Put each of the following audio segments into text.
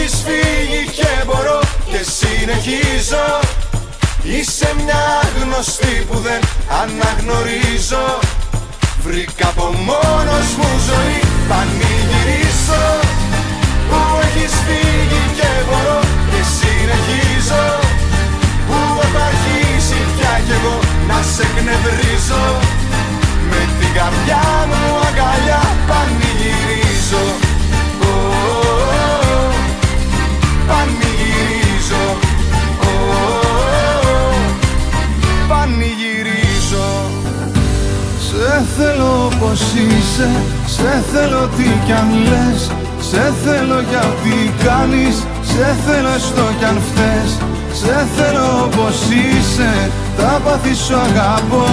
έχεις φύγει και μπορώ και συνεχίζω. Είσαι μια γνωστή που δεν αναγνωρίζω. Βρήκα από μόνος μου ζωή, πανηγυρίζω. Που έχεις φύγει και μπορώ και συνεχίζω. Που έχω αρχίσει πια κι εγώ να σε εκνευρίζω. Με την καρδιά μου αγκαλιά πανηγυρίζω. Πανηγυρίζω. Πανηγυρίζω. Σε θέλω όπως είσαι, σε θέλω τι κι αν λες. Σε θέλω γιατί κάνεις, σε θέλω έστω κι αν φταίς. Σε θέλω όπως είσαι, τα πάθη σου αγαπώ.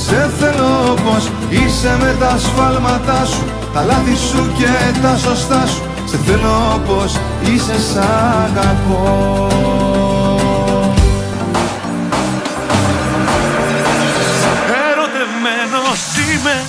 Σε θέλω όπως είσαι με τα σφάλματά σου, τα λάθη σου και τα σωστά σου. Σε θέλω όπως είσαι, σ' αγαπώ. Ερωτευμένος είμαι.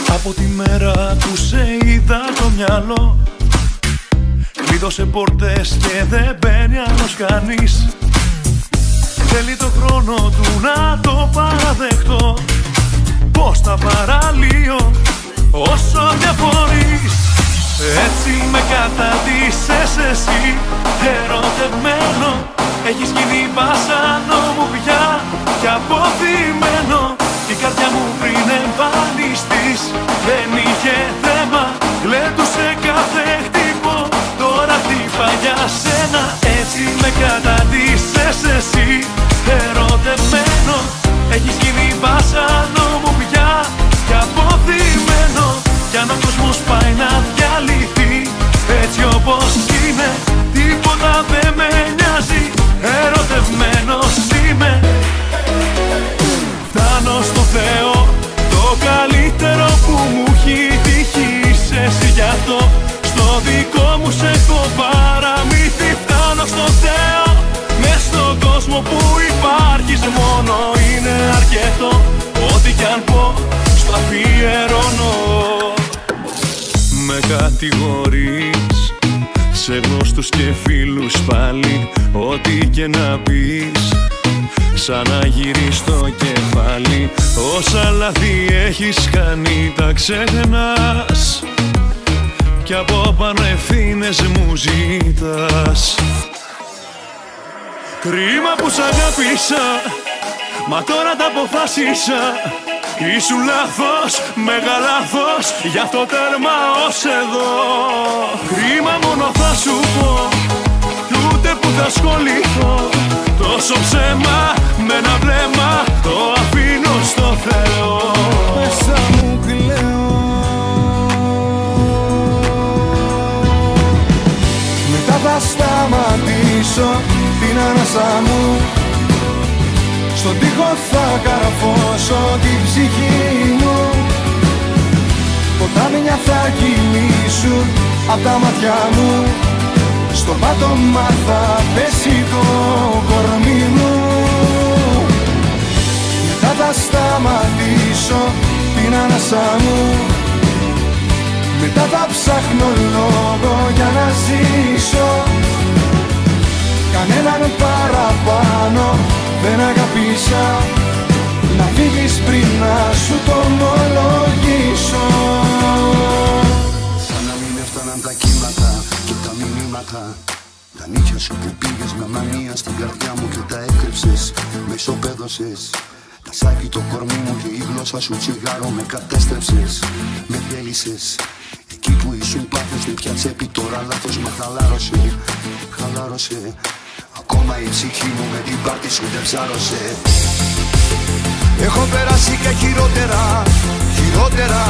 Από τη μέρα που σε είδα το μυαλό κλείδωσε πόρτες και δεν μπαίνει άλλος κανείς. Θέλει το χρόνο του να το παραδεχτώ, πως θα παραλύω όσο διαφορείς. Έτσι με καταντήσες εσύ, ερωτευμένο. Έχεις γίνει βασανό μου πια και αποθυμένο. Η καρδιά μου πριν εμφανιστείς δεν είχε θέμα, γλέντουσε κάθε χτύπο, τώρα χτύπα για σένα. Έτσι με καταντήσες εσύ, ερωτευμένο. Έχεις γίνει βασανό μου πια και αποθυμένο. Κι αν ο κόσμος πάει να διαλυθεί έτσι όπως είναι, τίποτα δεν με νοιάζει, ερωτευμένος είμαι. Φτάνω στο Θεό, το καλύτερο που μου έχει τύχει είσαι εσύ γι' αυτό. Στο δικό μου σε έχω παραμύθι. Φτάνω στο Θεό, μες στον κόσμο που υπάρχεις μόνο είναι αρκετό. Ό,τι κι αν πω, στο αφιερώνω. Με κατηγορείς σε γνώστους και φίλους πάλι, ό,τι και να πεις σαν να γυρίσει το κεφάλι. Όσα λάθη έχεις κάνει τα ξεχνάς κι από πάνω ευθύνες μου ζητάς. Κρίμα που σ' αγάπησα, μα τώρα τα αποφάσισα. Ήσουν λάθος, μεγάλο λάθος, γι' αυτό τέρμα ως εδώ. Κρίμα μόνο θα σου πω, κι ούτε που θα ασχοληθώ. Τόσο ψέμα με ένα βλέμμα το αφήνω στο Θεό. Μέσα μου κλαίω. Μετά θα σταματήσω την ανάσα μου. Στον τοίχο θα καρφώσω την ψυχή μου. Ποτάμια θα κυλήσουν απ' τα μάτια μου. Στο πάτωμα θα πέσει το κορμί μου. Μετά θα σταματήσω την ανάσα μου. Μετά θα ψάχνω λόγο για να ζήσω. Κανέναν παραπάνω δεν αγαπήσα. Να φύγεις πριν να σου το ομολογήσω. Σαν να μην έφταναν τα κύματα και τα μηνύματα. Τα νύχια σου που πήγες με μανία στην καρδιά μου και τα έκρυψες, με ισοπαίδωσες. Τα σάκι το κορμί μου και η γλώσσα σου τσιγάρο με κατέστρεψες. Με διέλυσες. Εκεί που ήσουν πάθος με πια τσέπη, τώρα λάθος με χαλάρωσε. Χαλάρωσε. Ακόμα η ψυχή μου με την πάρτι σου δεν ψάρωσε. Έχω περάσει και χειρότερα, χειρότερα.